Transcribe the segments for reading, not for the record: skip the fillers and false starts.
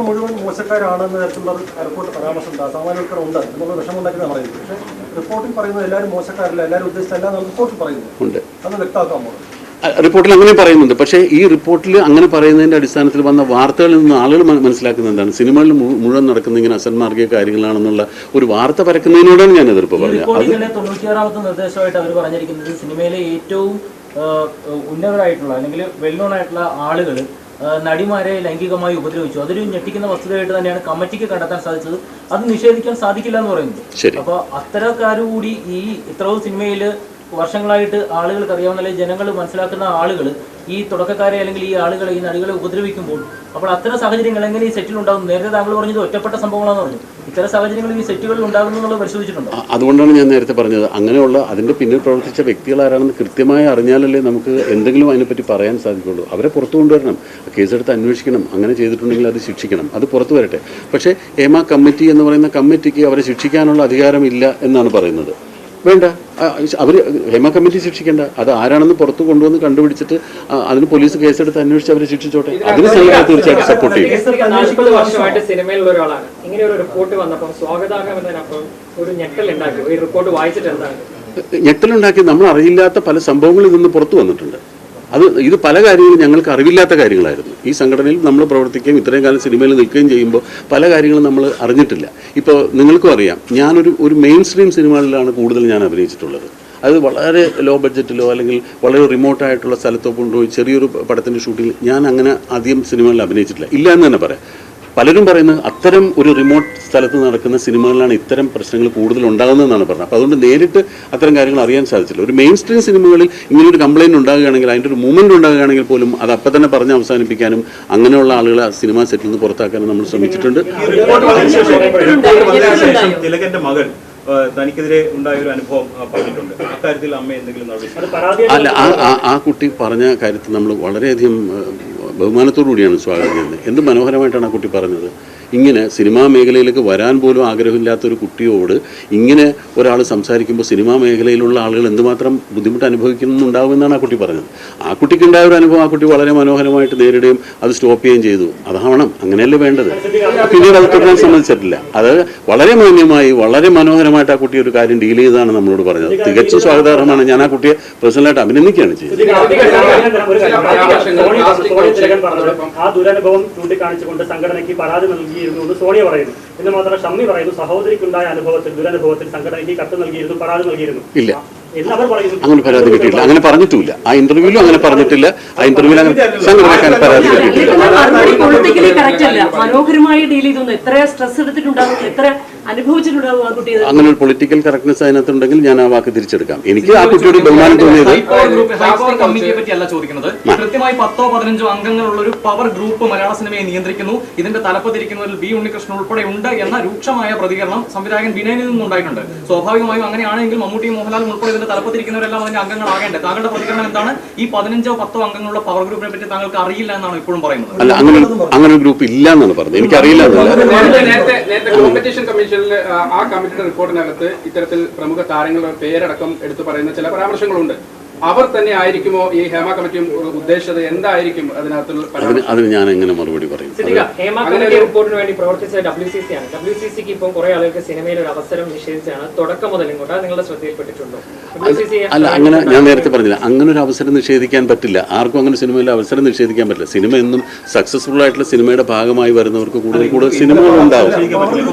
Cinema മുഴുവൻ മോശക്കാരാണെന്ന തരത്തിലുള്ള report പരാമർശമുണ്ട്, അസാമാന്യവൽക്കരണം ഉണ്ട് എന്നുള്ള വിഷമമുണ്ടാക്കി പറയുന്നത്. പക്ഷേ റിപ്പോർട്ടിൽ പറയുന്നത് എല്ലാവരും മോശക്കാരല്ല, എല്ലാവരും ഉദ്ദേശിച്ചല്ല എന്നാണ് റിപ്പോർട്ടിൽ പറയുന്നത്. അത് വ്യക്തമാക്കാൻ പോകുന്നത് റിപ്പോർട്ടിൽ അങ്ങനെ പറയുന്നുണ്ട്. പക്ഷേ ഈ റിപ്പോർട്ടിൽ അങ്ങനെ പറയുന്നതിൻ്റെ അടിസ്ഥാനത്തിൽ വന്ന വാർത്തകളിൽ നിന്ന് ആളുകൾ മനസ്സിലാക്കുന്നത് എന്താണ്, സിനിമകളിൽ മുഴുവൻ നടക്കുന്ന ഇങ്ങനെ അസന്മാർഗീയ കാര്യങ്ങളാണെന്നുള്ള ഒരു വാർത്ത പരക്കുന്നതിനോടാണ് ഞാൻ എതിർപ്പ് പറഞ്ഞത്. 96ാമത്തെ നിർദ്ദേശമായിട്ട് അവർ പറഞ്ഞിരിക്കുന്നത് സിനിമയിലെ ഏറ്റവും ഉന്നതരായിട്ടുള്ള അല്ലെങ്കിൽ വെൽ നോൺ ആയിട്ടുള്ള ആളുകൾ നടിമാരെ ലൈംഗികമായി ഉപദ്രവിച്ചു. അതൊരു ഞെട്ടിക്കുന്ന വസ്തുതയായിട്ട് തന്നെയാണ് കമ്മിറ്റിക്ക് കണ്ടെത്താൻ സാധിച്ചത്. അത് നിഷേധിക്കാൻ സാധിക്കില്ല എന്ന് പറയുന്നത്. അപ്പോൾ അത്തരക്കാരുകൂടി ഈ ഇത്രയും സിനിമയിൽ വർഷങ്ങളായിട്ട് ആളുകൾക്ക് അറിയാവുന്ന അല്ലെങ്കിൽ ജനങ്ങൾ മനസ്സിലാക്കുന്ന ആളുകൾ ഈ തുടക്കക്കാരെ അല്ലെങ്കിൽ ഈ ആളുകളെ ഈ നടികളെ ഉപദ്രവിക്കുമ്പോൾ അപ്പോൾ അത്തരം സാഹചര്യങ്ങൾ എങ്ങനെ ഈ സെറ്റിൽ ഉണ്ടാകും? നേരത്തെ താങ്കൾ പറഞ്ഞത് ഒറ്റപ്പെട്ട സംഭവങ്ങളാണെന്ന് പറഞ്ഞു. ഇത്തരം സാഹചര്യങ്ങൾ ഈ സെറ്റുകളിൽ ഉണ്ടാകുന്നു എന്നുള്ളത് പരിശോധിച്ചിട്ടുണ്ടോ? അതുകൊണ്ടാണ് ഞാൻ നേരത്തെ പറഞ്ഞത്, അങ്ങനെയുള്ള അതിൻ്റെ പിന്നിൽ പ്രവർത്തിച്ച വ്യക്തികൾ ആരാണെന്ന് കൃത്യമായി അറിഞ്ഞാലല്ലേ നമുക്ക് എന്തെങ്കിലും അതിനെപ്പറ്റി പറയാൻ സാധിക്കുള്ളൂ. അവരെ പുറത്തു കൊണ്ടുവരണം, കേസെടുത്ത് അന്വേഷിക്കണം, അങ്ങനെ ചെയ്തിട്ടുണ്ടെങ്കിൽ അത് ശിക്ഷിക്കണം, അത് പുറത്തു വരട്ടെ. പക്ഷേ ഹേമ കമ്മിറ്റി എന്ന് പറയുന്ന കമ്മിറ്റിക്ക് അവരെ ശിക്ഷിക്കാനുള്ള അധികാരമില്ല എന്നാണ് പറയുന്നത്. വേണ്ട, അവർ ഹേമ കമ്മിറ്റി ശിക്ഷിക്കേണ്ട, അത് ആരാണെന്ന് പുറത്ത് കൊണ്ടുവന്ന് കണ്ടുപിടിച്ചിട്ട് അതിന് പോലീസ് കേസെടുത്ത് അന്വേഷിച്ച് അവരെ ശിക്ഷിച്ചോട്ടെ. അതിന് തീർച്ചയായിട്ടും സപ്പോർട്ട് ചെയ്യും. 40 വർഷമായിട്ട് സിനിമയിലുള്ള ഒരാളാണ്. ഇങ്ങനെ ഒരു റിപ്പോർട്ട് വന്നപ്പോൾ സ്വാഗതാർഹമെന്നതിനപ്പുറം ഒരു ഞെട്ടലുണ്ടാക്കി. ഈ റിപ്പോർട്ട് വായിച്ചിട്ട് എന്താണ് ഞെട്ടലുണ്ടാക്കി? നമ്മൾ അറിയില്ലാത്ത പല സംഭവങ്ങളിൽ നിന്ന് പുറത്തു വന്നിട്ടുണ്ട്. ഇത് പല കാര്യങ്ങളും ഞങ്ങൾക്ക് അറിവില്ലാത്ത കാര്യങ്ങളായിരുന്നു. ഈ സംഘടനയിൽ നമ്മൾ പ്രവർത്തിക്കുകയും ഇത്രയും കാലം സിനിമയിൽ നിൽക്കുകയും ചെയ്യുമ്പോൾ പല കാര്യങ്ങളും നമ്മൾ അറിഞ്ഞിട്ടില്ല. ഇപ്പോൾ നിങ്ങൾക്കും അറിയാം, ഞാനൊരു മെയിൻ സ്ട്രീം സിനിമകളിലാണ് കൂടുതൽ ഞാൻ അഭിനയിച്ചിട്ടുള്ളത്. അത് വളരെ ലോ ബഡ്ജറ്റിലോ അല്ലെങ്കിൽ വളരെ റിമോട്ടായിട്ടുള്ള സ്ഥലത്തോ കൊണ്ടുപോയി ചെറിയൊരു പടത്തിൻ്റെ ഷൂട്ടിങ്ങിൽ ഞാൻ അങ്ങനെ അധികം സിനിമകളിൽ അഭിനയിച്ചിട്ടില്ല, ഇല്ല എന്ന് തന്നെ പറയാം. പലരും പറയുന്നത് അത്തരം ഒരു റിമോട്ട് സ്ഥലത്ത് നടക്കുന്ന സിനിമകളിലാണ് ഇത്തരം പ്രശ്നങ്ങൾ കൂടുതൽ ഉണ്ടാകുന്നതെന്നാണ് പറഞ്ഞത്. അപ്പോൾ അതുകൊണ്ട് നേരിട്ട് അത്തരം കാര്യങ്ങൾ അറിയാൻ സാധിച്ചില്ല. ഒരു മെയിൻ സ്ട്രീം സിനിമകളിൽ ഇങ്ങനൊരു കംപ്ലയിൻറ്റ് ഉണ്ടാകുകയാണെങ്കിൽ, അതിൻ്റെ ഒരു മൂവ്മെൻറ്റ് ഉണ്ടാകുകയാണെങ്കിൽ പോലും അത് അപ്പം തന്നെ പറഞ്ഞ് അവസാനിപ്പിക്കാനും അങ്ങനെയുള്ള ആളുകളെ സിനിമാ സെറ്റിൽ നിന്ന് പുറത്താക്കാനും നമ്മൾ ശ്രമിച്ചിട്ടുണ്ട്. തിലകന്റെ മകൾ തനിക്കെതിരെ ഉണ്ടായ ഒരു അനുഭവം പറഞ്ഞിട്ടുണ്ട്. അക്കാര്യത്തിൽ അമ്മ എന്തെങ്കിലും അല്ല, ആ കുട്ടി പറഞ്ഞ കാര്യത്തിൽ നമ്മൾ വളരെയധികം ബഹുമാനത്തോടു കൂടിയാണ് സ്വാഗതം ചെയ്യുന്നത്. എന്ത് മനോഹരമായിട്ടാണ് ആ കുട്ടി പറഞ്ഞത്. ഇങ്ങനെ സിനിമാ മേഖലയിലേക്ക് വരാൻ പോലും ആഗ്രഹമില്ലാത്തൊരു കുട്ടിയോട് ഇങ്ങനെ ഒരാൾ സംസാരിക്കുമ്പോൾ സിനിമാ മേഖലയിലുള്ള ആളുകൾ എന്തുമാത്രം ബുദ്ധിമുട്ട് അനുഭവിക്കുന്നുണ്ടാവുമെന്നാണ് ആ കുട്ടി പറഞ്ഞത്. ആ കുട്ടിക്കുണ്ടായ ഒരു അനുഭവം ആ കുട്ടി വളരെ മനോഹരമായിട്ട് നേരിടുകയും അത് സ്റ്റോപ്പ് ചെയ്യുകയും ചെയ്തു. അതാവണം, അങ്ങനെയല്ലേ വേണ്ടത്. പിന്നീട് അത് തുടരാൻ സമ്മതിച്ചിട്ടില്ല. അത് വളരെ മാന്യമായി വളരെ മനോഹരമായിട്ട് ആ കുട്ടി ഒരു കാര്യം ഡീൽ ചെയ്തതാണ് നമ്മളോട് പറഞ്ഞത്. തികച്ചും സ്വാഗതാർഹമാണ്. ഞാൻ ആ കുട്ടിയെ പേഴ്സണലായിട്ട് അഭിനന്ദിക്കുകയാണ് ചെയ്തത്. ആ ദുരനുഭവം ചൂണ്ടിക്കാണിച്ചുകൊണ്ട് സംഘടനയ്ക്ക് പരാതി നൽകിയിരുന്നു സോണിയ പറയുന്നു. എന്ന് മാത്രം ഷമ്മി പറയുന്നു, സഹോദരിക്കുണ്ടായ ദുരനുഭവത്തിൽ സംഘടനയ്ക്ക് കത്ത് നൽകിയിരുന്നു, പരാതി നൽകിയിരുന്നു. ഇല്ല, അങ്ങനെ പരാതി കിട്ടിയിട്ടില്ല, അങ്ങനെ പറഞ്ഞിട്ടില്ല. ആ ഇന്റർവ്യൂവിലും അങ്ങനെ പറഞ്ഞിട്ടില്ല. ആ ഇന്റർവ്യൂവിൽ അങ്ങനെ സംഘടനയ്ക്ക് പരാതി കിട്ടിയിട്ടില്ല. മനോഹരമായി ഡീൽ ചെയ്തു. എത്ര സ്ട്രെസ് എടുത്തിട്ടുണ്ടാകും, എത്ര അനുഭവിച്ചിട്ടുണ്ടാകും ആ കുട്ടി. അങ്ങനെ ഒരു പൊളിറ്റിക്കൽ കറക്റ്റ്നെസ് അതിനകത്തുണ്ടെങ്കിൽ ഞാൻ ആ വാക്ക് തിരിച്ചെടുക്കാം. എനിക്ക് ആ കുട്ടിയോട് ബഹുമാനം തോന്നിയത് കമ്മിറ്റിയെ പറ്റിയല്ല ചോദിക്കുന്നത്. കൃത്യമായി 10-15 അംഗങ്ങളുള്ള ഒരു പവർ ഗ്രൂപ്പ് മലയാള സിനിമയെ നിയന്ത്രിക്കുന്നു, ഇതിന്റെ തലപ്പത്തിരിക്കുന്നവരിൽ ബി ഉണ്ണികൃഷ്ണൻ ഉൾപ്പെടെ ഉണ്ട് എന്ന രൂക്ഷമായ പ്രതികരണം സംവിധായകൻ വിനയനിൽ നിന്നുണ്ടായിട്ടുണ്ട്. സ്വാഭാവികമായും അങ്ങനെയാണെങ്കിൽ മമ്മൂട്ടി മോഹൻലാലും ഉൾപ്പെടെ ഇതിന്റെ തലപ്പത്തിരിക്കുന്നവരെല്ലാം അതിന്റെ അംഗങ്ങളാകേണ്ടത്. താങ്കളുടെ പ്രതികരണം എന്താണ്? ഈ 15-10 അംഗങ്ങളുള്ള പവർ ഗ്രൂപ്പിനെ പറ്റി താങ്കൾക്ക് അറിയില്ല എന്നാണ് ഇപ്പോഴും പറയുന്നത്. അല്ല, അങ്ങനെ ഒരു ഗ്രൂപ്പ് ഇല്ല എന്നാണ് പറഞ്ഞത്. എനിക്കറിയില്ല. കോമ്പറ്റീഷൻ കമ്മീഷനിൽ ആ കമ്മിറ്റിയുടെ റിപ്പോർട്ടിനകത്ത് ഇത്തരത്തിൽ പ്രമുഖ താരങ്ങളുടെ പേരടക്കം എടുത്തു പറയുന്ന ചില പരാമർശങ്ങളുണ്ട്. അവർ തന്നെ ആയിരിക്കുമോ ഈ ഹേമ കമ്മിറ്റിയും ഉദ്ദേശിച്ചത്? എന്തായിരിക്കും അതിന് ഞാൻ എങ്ങനെ മറുപടി പറയും? ഹേമ കമ്മിറ്റി റിപ്പോർട്ടിന് വേണ്ടി പ്രവർത്തിച്ച WCC ആണ്. WCCക്ക് ഇപ്പോൾ കുറെ ആളുകൾക്ക് സിനിമയിൽ ഒരു അവസരം നിഷേധിച്ചാണ് തുടക്കം മുതൽ ഇങ്ങോട്ട്. അത് നിങ്ങളുടെ ശ്രദ്ധയിൽപ്പെട്ടിട്ടുണ്ടോ? അല്ല, അങ്ങനെ ഞാൻ നേരത്തെ പറഞ്ഞില്ല, അങ്ങനെ ഒരു അവസരം നിഷേധിക്കാൻ പറ്റില്ല. ആർക്കും അങ്ങനെ സിനിമയിൽ അവസരം നിഷേധിക്കാൻ പറ്റില്ല. സിനിമ എന്നും സക്സസ്ഫുൾ ആയിട്ടുള്ള സിനിമയുടെ ഭാഗമായി വരുന്നവർക്ക് കൂടുതൽ സിനിമകൾ ഉണ്ടാവും.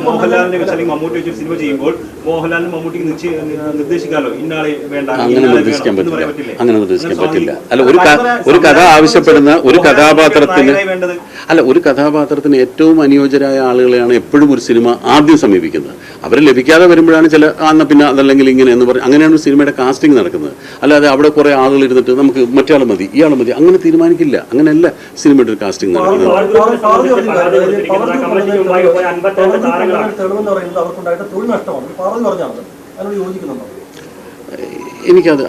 മോഹൻലാലിനെ മമ്മൂട്ടി വെച്ച് സിനിമ ചെയ്യുമ്പോൾ മോഹൻലാലിനും മമ്മൂട്ടിക്ക് നിർദ്ദേശിക്കാമല്ലോ, ഇന്നാളെ വേണ്ട, അങ്ങനെ നിർദ്ദേശിക്കാൻ പറ്റില്ല. അങ്ങനെ നിർദ്ദേശിക്കാൻ പറ്റില്ല. അല്ല, ഒരു കഥ ആവശ്യപ്പെടുന്ന ഒരു കഥാപാത്രത്തിന് ഏറ്റവും അനുയോജ്യരായ ആളുകളെയാണ് എപ്പോഴും ഒരു സിനിമ ആദ്യം സമീപിക്കുന്നത്. അവരെ ലഭിക്കാതെ വരുമ്പോഴാണ് പിന്നെ അതല്ലെങ്കിൽ ഇങ്ങനെ എന്ന് പറയും. അങ്ങനെയാണ് സിനിമയുടെ കാസ്റ്റിംഗ് നടക്കുന്നത്. അല്ലാതെ അവിടെ കുറെ ആളുകൾ ഇരുന്നിട്ട് നമുക്ക് മറ്റേ മതി, ഇയാൾ മതി, അങ്ങനെ തീരുമാനിക്കില്ല. അങ്ങനെയല്ല സിനിമയുടെ ഒരു കാസ്റ്റിംഗ് നടക്കുന്നത്.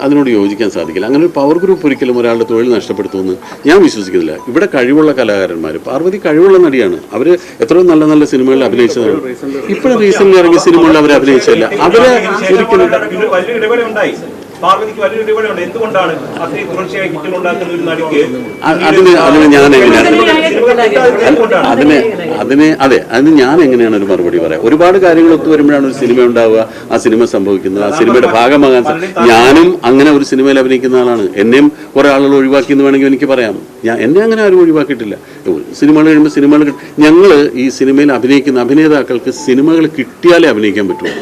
അതിനോട് യോജിക്കാൻ സാധിക്കില്ല. അങ്ങനെ ഒരു പവർ ഗ്രൂപ്പ് ഒരിക്കലും ഒരാളുടെ തൊഴിൽ നഷ്ടപ്പെടുത്തുമെന്ന് ഞാൻ വിശ്വസിക്കുന്നില്ല. ഇവിടെ കഴിവുള്ള കലാകാരന്മാർ, പാർവതി കഴിവുള്ള നടിയാണ്. അവർ എത്രയോ നല്ല നല്ല സിനിമകളിൽ അഭിനയിച്ചതാണ്. ഇപ്പോഴും റീസെന്റ് ഇറങ്ങിയ സിനിമകളിൽ അവർ അഭിനയിച്ചില്ല. അവരെ ഒരിക്കലും പാർവതിക്ക് വലിയൊരു ഇടപെടലുണ്ട്. എന്തുകൊണ്ടാണ് അത്രയും തുടർച്ചയായി ഹിറ്റുകൾ ഉണ്ടാക്കുന്ന ഒരു നടിക്ക് അതിന് ഞാൻ എങ്ങനെയാണ് ഒരു മറുപടി പറയാം? ഒരുപാട് കാര്യങ്ങൾ ഒത്തുവരുമ്പോഴാണ് ഒരു സിനിമ ഉണ്ടാവുക, ആ സിനിമ സംഭവിക്കുന്നത്, ആ സിനിമയുടെ ഭാഗമാകാൻ. ഞാനും അങ്ങനെ ഒരു സിനിമയിൽ അഭിനയിക്കുന്ന ആളാണ്. എന്നെയും കുറെ ആളുകൾ ഒഴിവാക്കി എന്ന് വേണമെങ്കിൽ എനിക്ക് പറയാം. എന്നെ അങ്ങനെ ആരും ഒഴിവാക്കിയിട്ടില്ല. സിനിമകൾ കഴിയുമ്പോൾ സിനിമകൾ ഞങ്ങൾ ഈ സിനിമയിൽ അഭിനയിക്കുന്ന അഭിനേതാക്കൾക്ക് സിനിമകൾ കിട്ടിയാലേ അഭിനയിക്കാൻ പറ്റുള്ളൂ.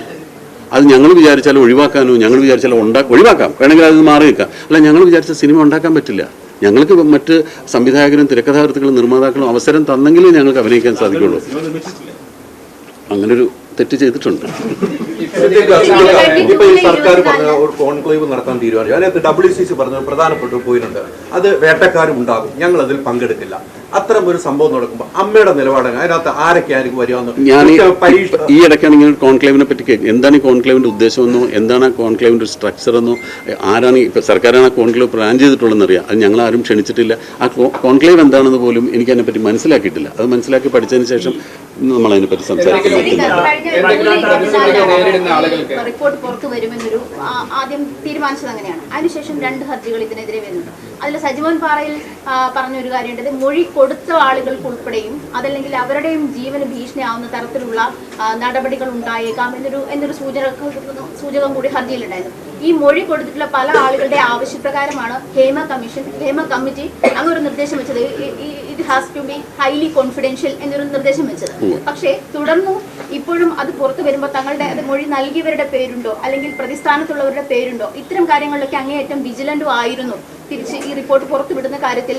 അത് ഞങ്ങൾ വിചാരിച്ചാലും ഒഴിവാക്കാനോ ഞങ്ങൾ വിചാരിച്ചാലും ഒഴിവാക്കാം, വേണമെങ്കിൽ അത് മാറി നിൽക്കാം. അല്ല, ഞങ്ങൾ വിചാരിച്ച സിനിമ ഉണ്ടാക്കാൻ പറ്റില്ല. ഞങ്ങൾക്ക് മറ്റ് സംവിധായകരും തിരക്കഥാകൃത്തുക്കളും നിർമ്മാതാക്കളും അവസരം തന്നെങ്കിലേ ഞങ്ങൾക്ക് അഭിനയിക്കാൻ സാധിക്കുള്ളൂ. അങ്ങനൊരു തെറ്റ് ചെയ്തിട്ടുണ്ട്. ഇപ്പൊ ഈ സർക്കാർ പറഞ്ഞ ഒരു കോൺക്ലേവ് നടത്താൻ തീരുമാനിച്ചു. അതിനകത്ത് WCC പറഞ്ഞ പ്രധാനപ്പെട്ട ഒരു പോയിന്റ്, അത് വേട്ടക്കാരും ഉണ്ടാകും, ഞങ്ങൾ അതിൽ പങ്കെടുക്കില്ല. അത്തരം ഒരു സംഭവം നടക്കുമ്പോൾ അമ്മയുടെ നിലപാട് അതിനകത്ത് ആരൊക്കെയായിരിക്കും വരുവാന്ന് ഞാൻ ഈ ഇടയ്ക്കാണ് ഇങ്ങനെ കോൺക്ലേവിനെ പറ്റി കേൾക്കുന്നത്. എന്താണ് ഈ കോൺക്ലേവിന്റെ ഉദ്ദേശമെന്നോ എന്താണ് ആ കോൺക്ലേവിന്റെ സ്ട്രക്ചർ എന്നോ ആരാണ് ഇപ്പൊ സർക്കാരാണ് ആ കോൺക്ലേവ് പ്ലാൻ ചെയ്തിട്ടുള്ളതെന്ന് അറിയാം. അത് ഞങ്ങൾ ആരും ക്ഷണിച്ചിട്ടില്ല. ആ കോൺക്ലേവ് എന്താണെന്ന് പോലും എനിക്ക് അതിനെപ്പറ്റി മനസ്സിലാക്കിയിട്ടില്ല. അത് മനസ്സിലാക്കി പഠിച്ചതിന് ശേഷം നമ്മൾ അതിനെപ്പറ്റി സംസാരിക്കുന്നത്. റിപ്പോർട്ട് പുറത്തു വരുമെന്നൊരു ആദ്യം തീരുമാനിച്ചത് അങ്ങനെയാണ്. അതിനുശേഷം 2 ഹർജികൾ ഇതിനെതിരെ വരുന്നുണ്ട്. അതിൽ സജിമോൻ പാറയിൽ പറഞ്ഞൊരു കാര്യമുണ്ട്, മൊഴി കൊടുത്ത ആളുകൾക്ക് ഉൾപ്പെടെയും അതല്ലെങ്കിൽ അവരുടെയും ജീവന് ഭീഷണിയാവുന്ന തരത്തിലുള്ള നടപടികൾ ഉണ്ടായേക്കാം എന്നൊരു സൂചകം കൂടി ഹർജിയിലുണ്ടായിരുന്നു. ഈ മൊഴി കൊടുത്തിട്ടുള്ള പല ആളുകളുടെ ആവശ്യപ്രകാരമാണ് ഹേമ കമ്മിറ്റി അങ്ങൊരു നിർദ്ദേശം വെച്ചത്. It has to be highly confidential എന്നൊരു നിർദ്ദേശം വെച്ചത്. പക്ഷേ തുടർന്നും ഇപ്പോഴും അത് പുറത്തു വരുമ്പോൾ തങ്ങളുടെ മൊഴി നൽകിയവരുടെ പേരുണ്ടോ അല്ലെങ്കിൽ പ്രതിസ്ഥാനത്തുള്ളവരുടെ പേരുണ്ടോ, ഇത്തരം കാര്യങ്ങളിലൊക്കെ അങ്ങേയറ്റം വിജിലന്റും ആയിരുന്നു. തിരിച്ച് ഈ റിപ്പോർട്ട് പുറത്തുവിടുന്ന കാര്യത്തിൽ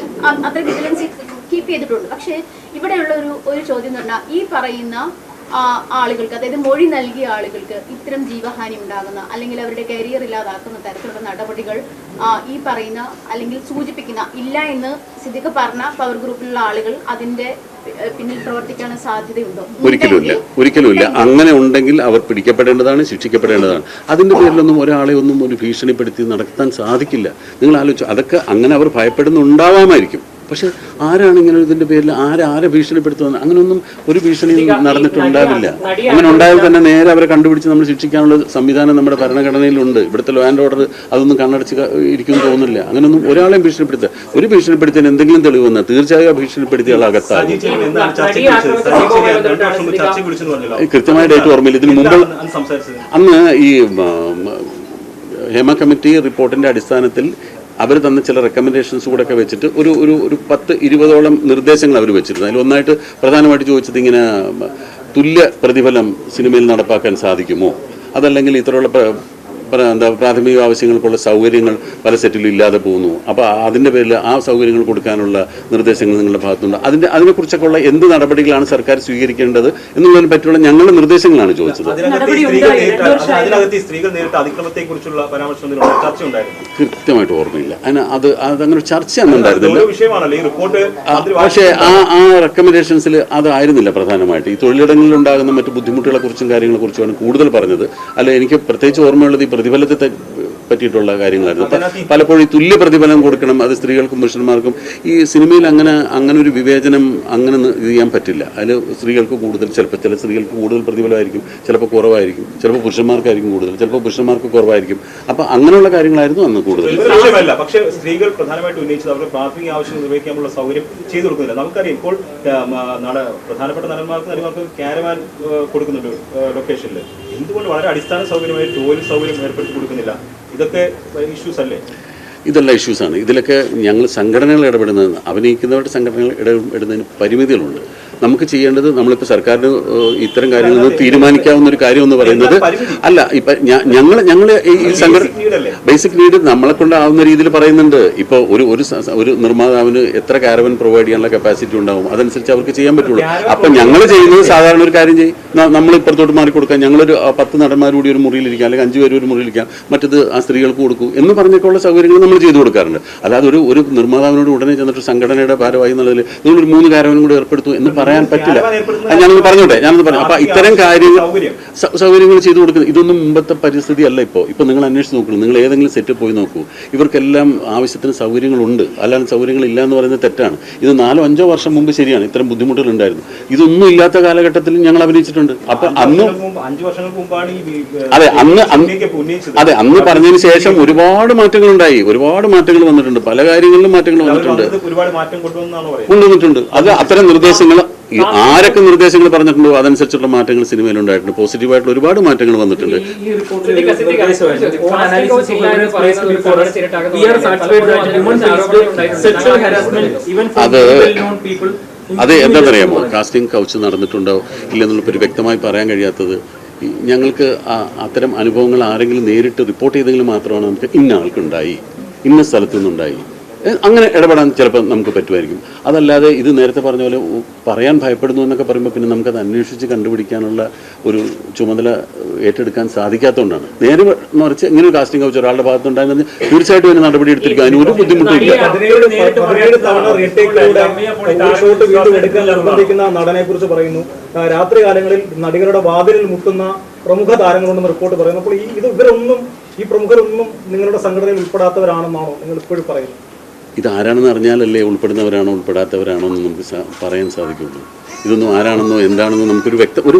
അത്ര വിജിലൻസ് കീപ്പ് ചെയ്തിട്ടുണ്ട്. പക്ഷേ ഇവിടെയുള്ള ഒരു ചോദ്യം എന്ന് പറഞ്ഞാൽ, ഈ പറയുന്ന ആളുകൾക്ക്, അതായത് മൊഴി നൽകിയ ആളുകൾക്ക് ഇത്തരം ജീവഹാനി ഉണ്ടാകുന്ന അല്ലെങ്കിൽ അവരുടെ കരിയർ ഇല്ലാതാക്കുന്ന തരത്തിലുള്ള നടപടികൾ ഈ പറയുന്ന അല്ലെങ്കിൽ സൂചിപ്പിക്കുന്ന ഇല്ല എന്ന് സിദ്ദിഖ് പറഞ്ഞ പവർ ഗ്രൂപ്പിലുള്ള ആളുകൾ അതിന്റെ പിന്നിൽ പ്രവർത്തിക്കാൻ സാധ്യതയുണ്ടോ? ഒരിക്കലുമില്ല. അങ്ങനെ ഉണ്ടെങ്കിൽ അവർ പിടിക്കപ്പെടേണ്ടതാണ്, ശിക്ഷിക്കപ്പെടേണ്ടതാണ്. അതിന്റെ പേരിലൊന്നും ഒരാളെ ഒന്നും ഒരു ഭീഷണിപ്പെടുത്തി നടത്താൻ സാധിക്കില്ല. നിങ്ങൾ ആലോചിച്ചു, അതൊക്കെ അങ്ങനെ അവർ ഭയപ്പെടുന്നുണ്ടാവാമായിരിക്കും. പക്ഷെ ആരാണ് ഇങ്ങനെ ഇതിന്റെ പേരിൽ ആരെ ഭീഷണിപ്പെടുത്തുന്നത്? അങ്ങനെയൊന്നും ഒരു ഭീഷണി നടന്നിട്ടുണ്ടാവില്ല. അങ്ങനെ ഉണ്ടായാൽ തന്നെ നേരെ അവരെ കണ്ടുപിടിച്ച് നമ്മൾ ശിക്ഷിക്കാനുള്ള സംവിധാനം നമ്മുടെ ഭരണഘടനയിലുണ്ട്. ഇവിടുത്തെ ലോ ആൻഡ് ഓർഡർ അതൊന്നും കണ്ണടച്ച് ഇരിക്കുമെന്ന് തോന്നുന്നില്ല. അങ്ങനെയൊന്നും ഒരാളെയും ഭീഷണിപ്പെടുത്തുക, ഒരു ഭീഷണിപ്പെടുത്തിയാൽ എന്തെങ്കിലും തെളിവ് വന്നാൽ തീർച്ചയായും ഭീഷണിപ്പെടുത്തിയ ആൾ അകത്താകും. കൃത്യമായ ഡേറ്റ് ഓർമ്മയില്ല. ഇതിന് മുമ്പ് അന്ന് ഈ ഹേമ കമ്മിറ്റി റിപ്പോർട്ടിന്റെ അടിസ്ഥാനത്തിൽ അവർ തന്ന ചില റെക്കമെൻഡേഷൻസ് കൂടെ ഒക്കെ വെച്ചിട്ട് ഒരു 10-20ഓളം നിർദ്ദേശങ്ങൾ അവർ വെച്ചിരുന്നു. അതിൽ ഒന്നായിട്ട് പ്രധാനമായിട്ട് ചോദിച്ചത് ഇങ്ങനെ തുല്യ പ്രതിഫലം സിനിമയിൽ നടപ്പാക്കാൻ സാധിക്കുമോ, അതല്ലെങ്കിൽ ഇത്തരമുള്ള പ്രാഥമിക ആവശ്യങ്ങൾക്കുള്ള സൗകര്യങ്ങൾ പല സെറ്റിലും ഇല്ലാതെ പോകുന്നു. അപ്പോൾ അതിൻ്റെ പേരിൽ ആ സൗകര്യങ്ങൾ കൊടുക്കാനുള്ള നിർദ്ദേശങ്ങൾ നിങ്ങളുടെ ഭാഗത്തുണ്ട്. അതിനെക്കുറിച്ചൊക്കെയുള്ള എന്ത് നടപടികളാണ് സർക്കാർ സ്വീകരിക്കേണ്ടത് എന്നുള്ളതിനെ പറ്റിയുള്ള ഞങ്ങളുടെ നിർദ്ദേശങ്ങളാണ് ചോദിച്ചത്. കൃത്യമായിട്ട് ഓർമ്മയില്ല. അതങ്ങനെ ചർച്ച ഒന്നുണ്ടായിരുന്നില്ല. പക്ഷേ ആ റെക്കമെൻഡേഷൻസിൽ അതായിരുന്നില്ല പ്രധാനമായിട്ട്. ഈ തൊഴിലിടങ്ങളിൽ ഉണ്ടാകുന്ന മറ്റു ബുദ്ധിമുട്ടുകളെ കുറിച്ചും കാര്യങ്ങളെ കുറിച്ചുമാണ് കൂടുതൽ പറഞ്ഞത്. അല്ല, എനിക്ക് പ്രത്യേകിച്ച് ഓർമ്മയുള്ളത് ഈ പ്രതിഫലത്തെ പറ്റിയിട്ടുള്ള കാര്യങ്ങളായിരുന്നു. പലപ്പോഴും ഈ തുല്യ പ്രതിഫലം കൊടുക്കണം, അത് സ്ത്രീകൾക്കും പുരുഷന്മാർക്കും. ഈ സിനിമയിൽ അങ്ങനെ ഒരു വിവേചനം അങ്ങനെ ഇത് ചെയ്യാൻ പറ്റില്ല. അതിൽ സ്ത്രീകൾക്ക് കൂടുതൽ, ചിലപ്പോൾ ചില സ്ത്രീകൾക്ക് കൂടുതൽ പ്രതിഫലമായിരിക്കും, ചിലപ്പോൾ കുറവായിരിക്കും, ചിലപ്പോൾ പുരുഷന്മാർക്കായിരിക്കും കൂടുതൽ, ചിലപ്പോൾ പുരുഷന്മാർക്ക് കുറവായിരിക്കും. അപ്പൊ അങ്ങനെയുള്ള കാര്യങ്ങളായിരുന്നു അന്ന് കൂടുതൽ. പക്ഷേ സ്ത്രീകൾ പ്രധാനമായിട്ട് ഉന്നയിച്ചത് അവരുടെ പ്രാഥമിക ആവശ്യം നിർവഹിക്കാനുള്ള സൗകര്യം ചെയ്തു കൊടുക്കുന്നില്ല. നമുക്കറിയാം, ഇപ്പോൾ പ്രധാനപ്പെട്ട നടിമാർക്ക് ക്യാരവാൻ കൊടുക്കുന്നുണ്ട് ലൊക്കേഷനിൽ. എന്തുകൊണ്ട് വളരെ അടിസ്ഥാന സൗകര്യമായി ടോയ്ലറ്റ് സൗകര്യം ഏർപ്പെടുത്തി കൊടുക്കുന്നില്ല? ഇതൊക്കെ ഇഷ്യൂസ് അല്ലേ? ഇതെല്ലാം ഇഷ്യൂസാണ്. ഇതിലൊക്കെ ഞങ്ങൾ സംഘടനകൾ ഇടപെടുന്നത്, അഭിനയിക്കുന്നവരുടെ സംഘടനകൾ ഇടപെടുന്നതിന് പരിമിതികളുണ്ട്. നമുക്ക് ചെയ്യേണ്ടത്, നമ്മളിപ്പോൾ സർക്കാരിന് ഇത്തരം കാര്യങ്ങൾ തീരുമാനിക്കാവുന്ന ഒരു കാര്യം എന്ന് പറയുന്നത് അല്ല. ഇപ്പം ഞങ്ങൾ ഈ സംഘടന ബേസിക് നീഡ് നമ്മളെ കൊണ്ടാവുന്ന രീതിയിൽ പറയുന്നുണ്ട്. ഇപ്പോൾ ഒരു നിർമ്മാതാവിന് എത്ര കാരവൻ പ്രൊവൈഡ് ചെയ്യാനുള്ള കപ്പാസിറ്റി ഉണ്ടാവും, അതനുസരിച്ച് അവർക്ക് ചെയ്യാൻ പറ്റുള്ളൂ. അപ്പം ഞങ്ങൾ ചെയ്യുന്നത് സാധാരണ ഒരു കാര്യം ചെയ്യും, നമ്മൾ ഇപ്പുറത്തോട്ട് മാറിക്കൊടുക്കാം, ഞങ്ങളൊരു 10 നടന്മാരുകൂടി ഒരു മുറിയിലിരിക്കാം, അല്ലെങ്കിൽ 5 പേര് ഒരു മുറിയിലിരിക്കാം, മറ്റത് ആ സ്ത്രീകൾക്ക് കൊടുക്കും എന്ന് പറഞ്ഞൊക്കെയുള്ള സൗകര്യങ്ങൾ നമ്മൾ ചെയ്തു കൊടുക്കാറുണ്ട്. അല്ലാതെ ഒരു നിർമ്മാതാവിനോട് ഉടനെ ചെന്നിട്ട് സംഘടനയുടെ ഭാരമായി എന്നുള്ളതിൽ നിങ്ങളൊരു 3 കാരവനും കൂടി ഏർപ്പെടുത്തും എന്ന് പറയാൻ പറ്റില്ല. ഞാനൊന്ന് പറഞ്ഞോട്ടെ, ഞാനൊന്ന് പറഞ്ഞു. അപ്പൊ ഇത്തരം കാര്യങ്ങൾ സൗകര്യങ്ങൾ ചെയ്തു കൊടുക്കുന്നത് ഇതൊന്നും മുമ്പത്തെ പരിസ്ഥിതി അല്ല. ഇപ്പോൾ നിങ്ങൾ അന്വേഷിച്ച് നോക്കണം, നിങ്ങൾ ഏതെങ്കിലും സെറ്റ് പോയി നോക്കൂ, ഇവർക്കെല്ലാം ആവശ്യത്തിന് സൗകര്യങ്ങളുണ്ട്. അല്ലാതെ സൗകര്യങ്ങളില്ല എന്ന് പറയുന്നത് തെറ്റാണ്. ഇത് 4-5 വർഷം മുമ്പ് ശരിയാണ്, ഇത്തരം ബുദ്ധിമുട്ടുകൾ ഉണ്ടായിരുന്നു. ഇതൊന്നും ഇല്ലാത്ത കാലഘട്ടത്തിൽ ഞങ്ങൾ അഭിനയിച്ചിട്ടുണ്ട്. അപ്പൊ അന്ന് 5 വർഷങ്ങൾക്ക് മുമ്പാണ് അന്ന് പറഞ്ഞതിന് ശേഷം ഒരുപാട് മാറ്റങ്ങൾ ഉണ്ടായി, ഒരുപാട് മാറ്റങ്ങൾ വന്നിട്ടുണ്ട്, പല കാര്യങ്ങളിലും മാറ്റങ്ങൾ വന്നിട്ടുണ്ട്, കൊണ്ടുവന്നിട്ടുണ്ട്. അത് അത്തരം നിർദ്ദേശങ്ങൾ ആരൊക്കെ നിർദ്ദേശങ്ങൾ പറഞ്ഞിട്ടുണ്ടോ അതനുസരിച്ചുള്ള മാറ്റങ്ങൾ സിനിമയിൽ ഉണ്ടായിട്ടുണ്ട്. പോസിറ്റീവായിട്ടുള്ള ഒരുപാട് മാറ്റങ്ങൾ വന്നിട്ടുണ്ട്. അത് എന്താണെന്നറിയാമോ, കാസ്റ്റിംഗ് കൗച്ച് നടന്നിട്ടുണ്ടോ ഇല്ലെന്നുള്ളൊരു വ്യക്തമായി പറയാൻ കഴിയാത്തത്. ഞങ്ങൾക്ക് അത്തരം അനുഭവങ്ങൾ ആരെങ്കിലും നേരിട്ട് റിപ്പോർട്ട് ചെയ്തെങ്കിൽ മാത്രമാണ് നമുക്ക് ഇന്ന ആൾക്കുണ്ടായി, ഇന്ന സ്ഥലത്തു നിന്നുണ്ടായി, അങ്ങനെ ഇടപെടാൻ ചിലപ്പോൾ നമുക്ക് പറ്റുമായിരിക്കും. അതല്ലാതെ ഇത് നേരത്തെ പറഞ്ഞ പോലെ പറയാൻ ഭയപ്പെടുന്നു എന്നൊക്കെ പറയുമ്പോൾ പിന്നെ നമുക്കത് അന്വേഷിച്ച് കണ്ടുപിടിക്കാനുള്ള ഒരു ചുമതല ഏറ്റെടുക്കാൻ സാധിക്കാത്തതുകൊണ്ടാണ്. നേരെ മറിച്ച് ഇങ്ങനെ ഒരു കാസ്റ്റിംഗ് കൗച്ച് ഒരാളുടെ ഭാഗത്തുണ്ടായെന്ന് തീർച്ചയായിട്ടും അതിന് നടപടി എടുത്തിരിക്കും, അതിനൊരു ബുദ്ധിമുട്ടില്ല. നടനെ കുറിച്ച് പറയുന്നു, രാത്രി കാലങ്ങളിൽ നടികളുടെ വാതിലിൽ മുട്ടുന്ന പ്രമുഖ താരങ്ങളുണ്ടെന്ന് റിപ്പോർട്ട് പറയുന്നു. അപ്പോൾ ഈ പ്രമുഖരൊന്നും നിങ്ങളുടെ സംഘടനയിൽ ഉൾപ്പെടാത്തവരാണെന്നാണോ നിങ്ങൾ ഇപ്പോഴും പറയുന്നത്? ഇതാരാണെന്ന് അറിഞ്ഞാലല്ലേ ഉൾപ്പെടുന്നവരാണോ ഉൾപ്പെടാത്തവരാണോ എന്ന് നമുക്ക് പറയാൻ സാധിക്കുള്ളൂ. ഇതൊന്നും ആരാണെന്നോ എന്താണെന്നോ നമുക്കൊരു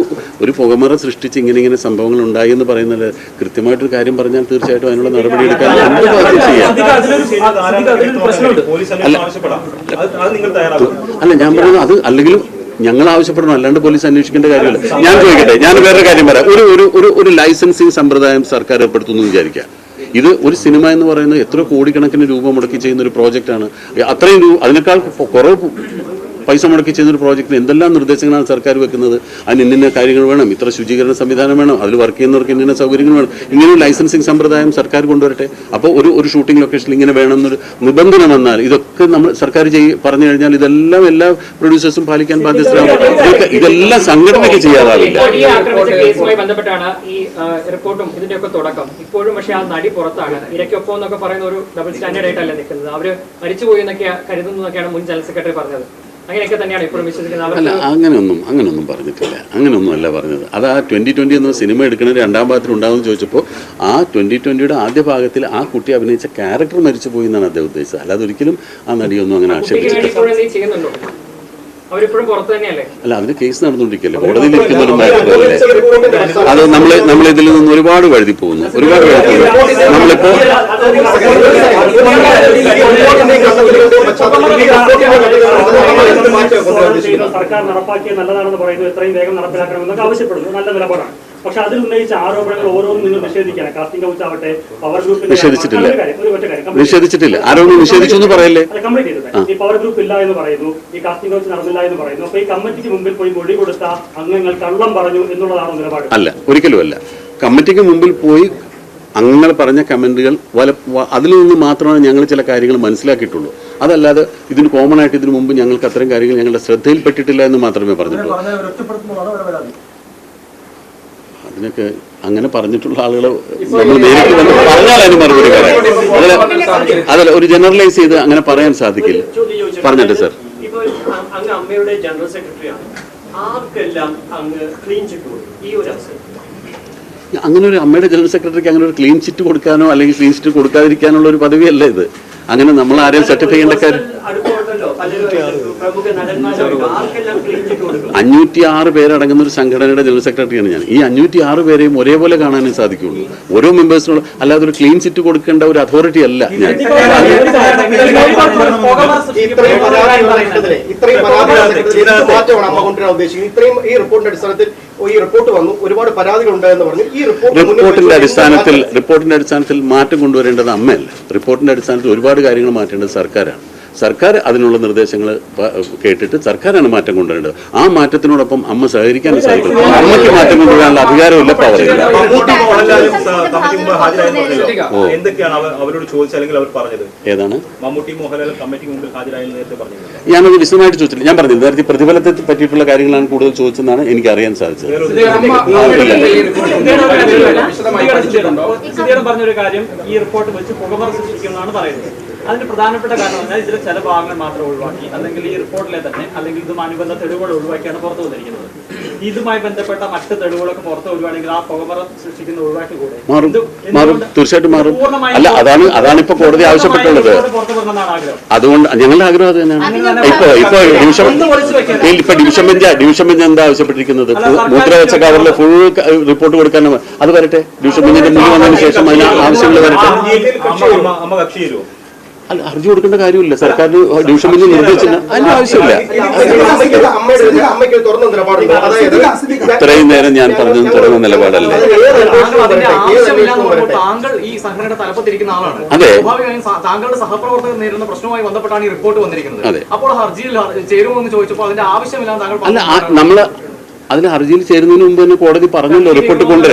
ഒരു പുകമറ സൃഷ്ടിച്ച് ഇങ്ങനെ സംഭവങ്ങൾ ഉണ്ടായി എന്ന് പറയുന്നത് കൃത്യമായിട്ടൊരു കാര്യം പറഞ്ഞാൽ തീർച്ചയായിട്ടും അതിനുള്ള നടപടി എടുക്കാൻ ചെയ്യാം. അല്ല, ഞാൻ പറയുന്നത് അത് അല്ലെങ്കിലും ഞങ്ങൾ ആവശ്യപ്പെടണം, അല്ലാണ്ട് പോലീസ് അന്വേഷിക്കേണ്ട കാര്യമില്ല. ഞാൻ ചോദിക്കട്ടെ, ഞാൻ വേറൊരു കാര്യം പറയാം. ഒരു ലൈസൻസിങ് സമ്പ്രദായം സർക്കാർ ഏർപ്പെടുത്തുന്നു വിചാരിക്കുക. ഇത് ഒരു സിനിമ എന്ന് പറയുന്നത് എത്ര കോടിക്കണക്കിന് രൂപ മുടക്കി ചെയ്യുന്ന ഒരു പ്രോജക്റ്റാണ്. അത്രയും അതിനേക്കാൾ കുറവ് പൈസ മുടക്കി ചെയ്യുന്നൊരു പ്രോജക്റ്റിന് എന്തെല്ലാം നിർദ്ദേശങ്ങളാണ് സർക്കാർ വെക്കുന്നത്. അതിന് ഇന്ന കാര്യങ്ങൾ വേണം, ഇത്ര ശുചീകരണ സംവിധാനം വേണം, അതിൽ വർക്ക് ചെയ്യുന്നവർക്ക് ഇന്ന സൗകര്യങ്ങൾ വേണം. ഇങ്ങനെ ഒരു ലൈസൻസിങ് സമ്പ്രദായം സർക്കാർ കൊണ്ടുവരട്ടെ. അപ്പോൾ ഒരു ഷൂട്ടിംഗ് ലൊക്കേഷനിൽ ഇങ്ങനെ വേണമെന്നൊരു നിബന്ധന വന്നാൽ ഇതൊക്കെ നമ്മൾ സർക്കാർ പറഞ്ഞു കഴിഞ്ഞാൽ ഇതെല്ലാം എല്ലാ പ്രൊഡ്യൂസേഴ്സും പാലിക്കാൻ ബാധ്യസ്ഥരാണ്. ഇതെല്ലാം സംഘടനയ്ക്ക് ചെയ്യാതാവില്ല. ബന്ധപ്പെട്ടാണ് ഈ റിപ്പോർട്ടും ഇതിന്റെയൊക്കെ തുടക്കം. ഇപ്പോഴും പക്ഷേ ആ നടി പുറത്താണ്. ഇരയ്ക്കൊപ്പം എന്നൊക്കെ പറയുന്ന ഒരു ഡബിൾ സ്റ്റാൻഡേർഡ് ആയിട്ടല്ല നിൽക്കുന്നത്. അവര് മരിച്ചുപോയി എന്നൊക്കെ കരുതുന്നതൊക്കെയാണ് മുൻ ജനറൽ സെക്രട്ടറി പറഞ്ഞത്. അല്ല, അങ്ങനെയൊന്നും പറഞ്ഞിട്ടില്ല, അങ്ങനെയൊന്നും അല്ല പറഞ്ഞത്. അത് ആ 2020 എന്ന സിനിമ എടുക്കുന്ന 2ാം ഭാഗത്തിൽ ഉണ്ടാകുമെന്ന് ചോദിച്ചപ്പോൾ ആ 2020യുടെ ആദ്യ ഭാഗത്തിൽ ആ കുട്ടി അഭിനയിച്ച ക്യാരക്ടർ മരിച്ചു പോയി എന്നാണ് അദ്ദേഹം ഉദ്ദേശിച്ചത്. അല്ലാതെ ഒരിക്കലും ആ നടിയൊന്നും അങ്ങനെ ആക്ഷേപിച്ചിട്ടില്ല. അല്ല, അതിന് കേസ് നടന്നുകൊണ്ടിരിക്കല്ലേ, കോടതിയിൽ ഇരിക്കുന്നവരുണ്ടായിരുന്നല്ലേ. അത് നമ്മളിതിൽ നിന്ന് ഒരുപാട് വഴുതി പോകുന്നു. നമ്മളിപ്പോ സർക്കാർ നടപ്പാക്കിയ നല്ലതാണെന്ന് പറയുന്നു, എത്രയും വേഗം നടപ്പിലാക്കണമെന്നൊക്കെ ആവശ്യപ്പെടുന്നു. നല്ല നിലപാടാണ്. പക്ഷെ അതിൽ ഉന്നയിച്ച ആരോപണങ്ങൾ ഓരോന്നും നിങ്ങൾ നിഷേധിക്കണം. കാസ്റ്റിംഗ് കൗച്ച് ആവട്ടെ, പവർ ഗ്രൂപ്പ് നിഷേധിച്ചിട്ടില്ല. ആരോപണം നിഷേധിച്ചു എന്ന് പറയല്ലേ. കംപ്ലീറ്റ് ചെയ്തിട്ട് ഈ പവർ ഗ്രൂപ്പ് ഇല്ല എന്ന് പറയുന്നു, ഈ കാസ്റ്റിംഗ് കൗച്ച് നടന്നില്ല എന്ന് പറയുന്നു. അപ്പൊ ഈ കമ്മിറ്റിക്ക് മുമ്പിൽ പോയി മൊഴി കൊടുത്ത അംഗങ്ങൾ കള്ളം പറഞ്ഞു എന്നുള്ളതാണോ നിലപാട്? അല്ല, ഒരിക്കലും അല്ല. കമ്മിറ്റിക്ക് മുമ്പിൽ പോയി അംഗങ്ങൾ പറഞ്ഞ കമന്റുകൾ അതിൽ നിന്ന് മാത്രമാണ് ഞങ്ങൾ ചില കാര്യങ്ങൾ മനസ്സിലാക്കിയിട്ടുള്ളൂ. അതല്ലാതെ ഇതിന് കോമൺ ആയിട്ട് ഇതിനു മുമ്പ് ഞങ്ങൾക്ക് അത്തരം കാര്യങ്ങൾ ഞങ്ങളുടെ ശ്രദ്ധയിൽപ്പെട്ടിട്ടില്ല എന്ന് മാത്രമേ പറഞ്ഞിട്ടുള്ളൂ. അതിനൊക്കെ അങ്ങനെ പറഞ്ഞിട്ടുള്ള ആളുകൾ നമ്മൾ നേരിട്ട് വന്ന് പറഞ്ഞാൽ അതിന് മറുപടി പറയാം. അതല്ല, ഒരു ജനറലൈസ് ചെയ്ത് അങ്ങനെ പറയാൻ സാധിക്കില്ല. പറഞ്ഞിട്ട് സാർ, അങ്ങ് അമ്മയുടെ ജനറൽ സെക്രട്ടറിയാണ്, ആർക്കെല്ലാം അങ്ങ് ക്ലീൻ ചിറ്റ് കൊടുക്കും ഈ ഒരു അവസരം? അങ്ങനെ ഒരു അമ്മയുടെ ജനറൽ സെക്രട്ടറിക്ക് അങ്ങനെ ഒരു ക്ലീൻ ചിറ്റ് കൊടുക്കാനോ അല്ലെങ്കിൽ ക്ലീൻ ചിറ്റ് കൊടുക്കാതിരിക്കാനുള്ള ഒരു പദവിയല്ല ഇത്. അങ്ങനെ നമ്മൾ ആരെയും സർട്ടിഫൈ ചെയ്യേണ്ട കാര്യം. 506 പേരടങ്ങുന്ന ഒരു സംഘടനയുടെ ജനറൽ സെക്രട്ടറിയാണ് ഞാൻ. ഈ 506 പേരെയും ഒരേപോലെ കാണാനേ സാധിക്കുള്ളൂ, ഓരോ മെമ്പേഴ്സിനുള്ള. അല്ലാതെ ഒരു ക്ലീൻ ചിറ്റ് കൊടുക്കേണ്ട ഒരു അതോറിറ്റി അല്ല ഞാൻ. റിപ്പോർട്ടിന്റെ അടിസ്ഥാനത്തിൽ മാറ്റം കൊണ്ടുവരേണ്ടത് അമ്മയല്ല. റിപ്പോർട്ടിന്റെ അടിസ്ഥാനത്തിൽ ഒരുപാട് കാര്യങ്ങൾ മാറ്റേണ്ടത് സർക്കാരാണ്. സർക്കാർ അതിനുള്ള നിർദ്ദേശങ്ങൾ കേട്ടിട്ട് സർക്കാരാണ് മാറ്റം കൊണ്ടുവരേണ്ടത്. ആ മാറ്റത്തിനോടൊപ്പം അമ്മ സഹകരിക്കാനും സാധിക്കും. അമ്മയ്ക്ക് മാറ്റം കൊണ്ടുവരാനുള്ള അധികാരമില്ല, പവറില്ല. ഏതാണ്? ഞാനത് വിശദമായിട്ട് ചോദിച്ചില്ല. ഞാൻ പറഞ്ഞു നേരത്തെ പ്രതിഫലത്തെ പറ്റിയിട്ടുള്ള കാര്യങ്ങളാണ് കൂടുതൽ ചോദിച്ചതെന്നാണ് എനിക്ക് അറിയാൻ സാധിച്ചത്. പറഞ്ഞൊരു കാര്യം, ഈ റിപ്പോർട്ട് വെച്ച് പുകമറ സൃഷ്ടിക്കുന്നതാണ് പറയുന്നത്. അതിന് പ്രധാനപ്പെട്ട കാരണം പറഞ്ഞാൽ ഇതിലെ ചില ഭാഗങ്ങൾ മാത്രം ഒഴിവാക്കി, അല്ലെങ്കിൽ ഈ റിപ്പോർട്ടിലെ തന്നെ അല്ലെങ്കിൽ ഇതുമായി ബന്ധ തെളിവുകൾ ഒഴിവാക്കിയാണ് പുറത്തു വന്നിരിക്കുന്നത്. ഇതുമായി ബന്ധപ്പെട്ട മറ്റ് തെളിവുകളൊക്കെ പുറത്തു വരുവാണെങ്കിൽ ആ പുകമറ സൃഷ്ടിക്കുന്ന ഒഴിവാക്കിക്കൂടെ? തീർച്ചയായിട്ടും മാറും. അല്ല, അതാണ് ഇപ്പൊ കോടതി ആവശ്യപ്പെട്ടുള്ളത്. അതുകൊണ്ട് ഞങ്ങളുടെ ആഗ്രഹം അത് തന്നെയാണ്. ഇപ്പൊ ഡിവിഷൻ ബെഞ്ച് എന്താ ആവശ്യപ്പെട്ടിരിക്കുന്നത്? മുദ്ര വെച്ച കവറിൽ ഫുൾ റിപ്പോർട്ട് കൊടുക്കാൻ അത് വരട്ടെ. ഡിവിഷൻ ബെഞ്ചിന്റെ മുന്നിൽ വന്നതിന് ശേഷം അതിന് ആവശ്യങ്ങൾ വരട്ടെ. അല്ല, ഹർജി കൊടുക്കേണ്ട കാര്യമില്ല. സർക്കാരിന് ഡിവിഷൻ ബെഞ്ച് നിർദ്ദേശിച്ചില്ല, അതിന്റെ ആവശ്യമില്ല. ഇത്രയും നേരം ഞാൻ പറഞ്ഞത് തുറന്ന നിലപാടല്ല. താങ്കൾ ഈ സംഘടനയുടെ തലപ്പത്തിരിക്കുന്ന ആളാണ്. അതെ, സ്വാഭാവികമായും താങ്കളുടെ സഹപ്രവർത്തകർ നേരിടുന്ന പ്രശ്നവുമായി ബന്ധപ്പെട്ടാണ് ഈ റിപ്പോർട്ട് വന്നിരിക്കുന്നത്. അപ്പോൾ ഹർജിയിൽ ചേരുമോ എന്ന് ചോദിച്ചപ്പോൾ അതിന്റെ ആവശ്യമില്ലാന്ന് താങ്കൾ അല്ല, നമ്മള് അതിൽ ഹർജിയിൽ ചേരുന്നതിന് മുമ്പ് തന്നെ കോടതി പറഞ്ഞല്ലോ റിപ്പോർട്ട് കൊണ്ട്.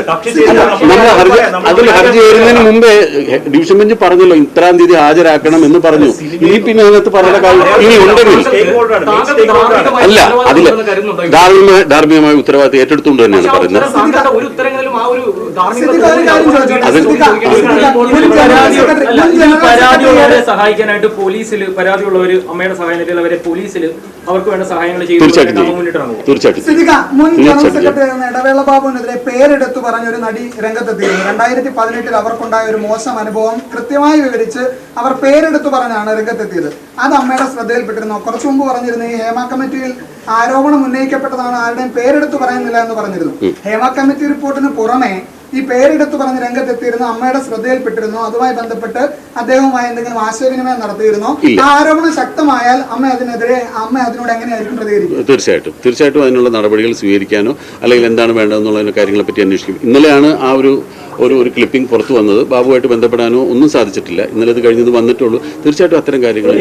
നമ്മൾ അതിൽ ഹർജി ചേരുന്നതിന് മുമ്പേ ഡിവിഷൻ ബെഞ്ച് പറഞ്ഞല്ലോ ഇത്രാം തീയതി ഹാജരാക്കണം എന്ന് പറഞ്ഞു. ഇനി പിന്നെ അതിനകത്ത് പറഞ്ഞ കാര്യം ഇനി ഉണ്ടെങ്കിൽ അല്ല, അതില് ധാർമ്മികമായ ഉത്തരവാദിത്തം ഏറ്റെടുത്തുകൊണ്ട് തന്നെയാണ് പറയുന്നത്. പരാതിയുള്ളവരെ സഹായിക്കാനായിട്ട് പോലീസിൽ പരാതിയുള്ളവര് അമ്മയുടെ സഹായം നേടിയാൽ അവരെ പോലീസിൽ അവർക്ക് വേണ്ട സഹായങ്ങൾ തീർച്ചയായിട്ടും. മുൻ ജനറൽ സെക്രട്ടറി ഇടവേള ബാബുവിനെതിരെ പേരെടുത്തു പറഞ്ഞ ഒരു നടി രംഗത്തെത്തിയിരുന്നു. 2018 അവർക്കുണ്ടായ ഒരു മോശം അനുഭവം കൃത്യമായി വിവരിച്ച് അവർ പേരെടുത്തു പറഞ്ഞാണ് രംഗത്തെത്തിയത്. അത് അമ്മയുടെ ശ്രദ്ധയിൽപ്പെട്ടിരുന്നു. കുറച്ചു മുമ്പ് പറഞ്ഞിരുന്നു ഈ ഹേമ കമ്മിറ്റിയിൽ ആരോപണം ഉന്നയിക്കപ്പെട്ടതാണ്, ആരുടെയും പേരെടുത്ത് പറയുന്നില്ല എന്ന് പറഞ്ഞിരുന്നു. ഹേമ കമ്മിറ്റി റിപ്പോർട്ടിന് പുറമെ ഈ പേരെടുത്ത് പറഞ്ഞ് രംഗത്തെത്തിയിരുന്നു, അമ്മയുടെ ശ്രദ്ധയിൽപ്പെട്ടിരുന്നു. അതുമായി ബന്ധപ്പെട്ട് അദ്ദേഹവുമായി എന്തെങ്കിലും ആശയവിനിമയം നടത്തിയിരുന്നു. ആ ആരോപണം ശക്തമായാൽ അമ്മ അതിനോട് എങ്ങനെയായിരിക്കും പ്രതികരിക്കും? തീർച്ചയായിട്ടും അതിനുള്ള നടപടികൾ സ്വീകരിക്കാനോ അല്ലെങ്കിൽ എന്താണ് വേണ്ടതെന്നുള്ള കാര്യങ്ങളെ പറ്റി അന്വേഷിക്കും. ഇന്നലെയാണ് ആ ഒരു ക്ലിപ്പിംഗ് പുറത്തു വന്നത്. ബാബുവായിട്ട് ബന്ധപ്പെടാനോ ഒന്നും സാധിച്ചിട്ടില്ല. ഇന്നലെ അത് കഴിഞ്ഞത് വന്നിട്ടുള്ളൂ. തീർച്ചയായിട്ടും അത്തരം കാര്യങ്ങൾ